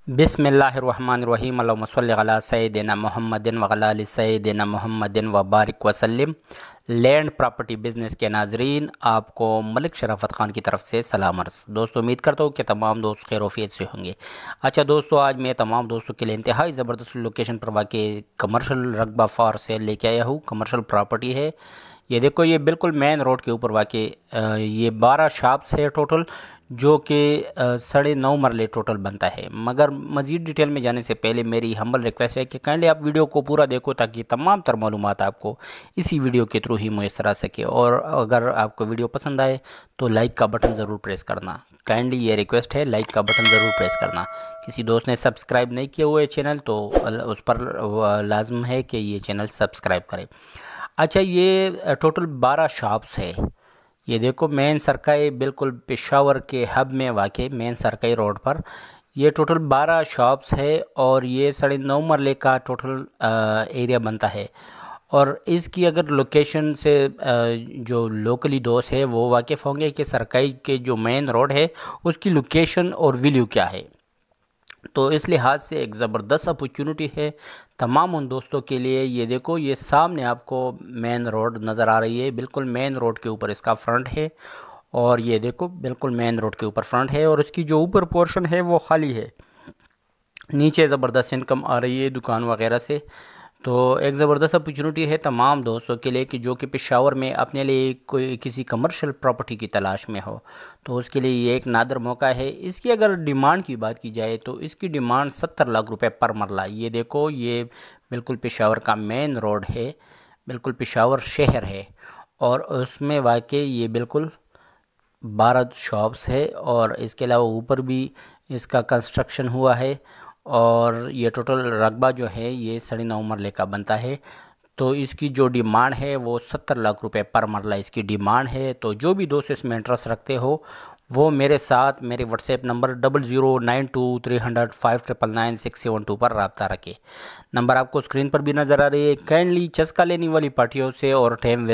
बिस्मिल्लाहिर्रहमानिर्रहीम अल्लाहुम्मा सल्लि अला सय्यिदिना मुहम्मदिन व अला आलि सय्यिदिना मुहम्मदिन व बारिक वसल्लिम। लैंड प्रॉपर्टी बिज़नेस के नाजरीन, आपको मलिक शराफत ख़ान की तरफ से सलाम अर्ज़। दोस्तों, उम्मीद करता हूँ कि तमाम दोस्त खैर-ओ-आफ़ियत से होंगे। अच्छा दोस्तों, आज मैं तमाम दोस्तों के लिए इंतहाई ज़बरदस्त लोकेशन पर वाक़ई कमर्शियल रकबा फॉर सेल लेके आया हूँ। कमर्शियल प्रॉपर्टी है। ये देखो, ये बिल्कुल मेन रोड के ऊपर वाक़ई ये 12 शॉप्स है टोटल, जो कि 9.5 मरले टोटल बनता है। मगर मज़ीद डिटेल में जाने से पहले मेरी हम्बल रिक्वेस्ट है कि काइंडली आप वीडियो को पूरा देखो, ताकि तमाम तर मालूमात आपको इसी वीडियो के थ्रू ही मुयस्सर आ सके। और अगर आपको वीडियो पसंद आए तो लाइक का बटन ज़रूर प्रेस करना। काइंडली ये रिक्वेस्ट है, लाइक का बटन ज़रूर प्रेस करना। किसी दोस्त ने सब्सक्राइब नहीं किया हुआ है चैनल, तो उस पर लाजम है कि ये चैनल सब्सक्राइब करें। अच्छा, ये टोटल 12 शॉप्स है। ये देखो, मेन सरकाई बिल्कुल पेशावर के हब में वाक़ई मेन सरकाई रोड पर ये टोटल 12 शॉप्स है, और ये 9.5 मरले का टोटल एरिया बनता है। और इसकी अगर लोकेशन से जो लोकली दोस्त है वो वाकिफ़ होंगे कि सरकाई के जो मेन रोड है उसकी लोकेशन और वैल्यू क्या है। तो इस लिहाज से एक ज़बरदस्त अपॉर्चुनिटी है तमाम उन दोस्तों के लिए। ये देखो, ये सामने आपको मेन रोड नज़र आ रही है, बिल्कुल मेन रोड के ऊपर इसका फ्रंट है। और ये देखो, बिल्कुल मेन रोड के ऊपर फ्रंट है, और इसकी जो ऊपर पोर्शन है वो खाली है। नीचे ज़बरदस्त इनकम आ रही है दुकान वगैरह से। तो एक ज़बरदस्त अपॉर्चुनिटी है तमाम दोस्तों के लिए कि जो कि पेशावर में अपने लिए कोई किसी कमर्शियल प्रॉपर्टी की तलाश में हो, तो उसके लिए ये एक नादर मौका है। इसकी अगर डिमांड की बात की जाए तो इसकी डिमांड 70 लाख रुपए पर मरला। ये देखो, ये बिल्कुल पेशावर का मेन रोड है, बिल्कुल पेशावर शहर है, और उसमें वाकई ये बिल्कुल 12 शॉप्स है। और इसके अलावा ऊपर भी इसका कंस्ट्रक्शन हुआ है, और ये टोटल रकबा जो है ये 9.5 मरले का बनता है। तो इसकी जो डिमांड है वो 70 लाख रुपए पर मरला इसकी डिमांड है। तो जो भी दोस्त इसमें इंटरेस्ट रखते हो वो मेरे साथ मेरे व्हाट्सएप नंबर 00923005999672 पर रब्ता रखें। नंबर आपको स्क्रीन पर भी नज़र आ रही है। काइंडली चस्का लेने वाली पार्टियों से और टाइम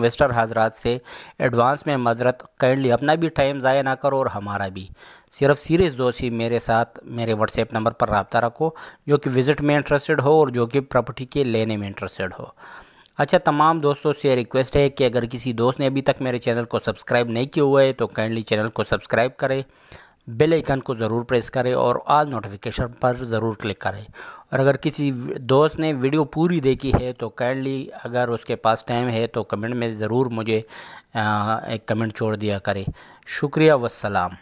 वेस्टर हाजरात से एडवांस में माजरत। काइंडली अपना भी टाइम ज़ाया ना करो और हमारा भी। सिर्फ सीरियस दोस्त ही मेरे साथ मेरे व्हाट्सएप नंबर पर रब्ता रखो, जो कि विज़िट में इंटरेस्टेड हो और जो कि प्रॉपर्टी के लेने में इंटरेस्टेड हो। अच्छा, तमाम दोस्तों से रिक्वेस्ट है कि अगर किसी दोस्त ने अभी तक मेरे चैनल को सब्सक्राइब नहीं किया हुआ है तो काइंडली चैनल को सब्सक्राइब करें, बेल आइकन को ज़रूर प्रेस करें और ऑल नोटिफिकेशन पर ज़रूर क्लिक करें। और अगर किसी दोस्त ने वीडियो पूरी देखी है तो काइंडली अगर उसके पास टाइम है तो कमेंट में ज़रूर मुझे एक कमेंट छोड़ दिया करें। शुक्रिया, वस्सलाम।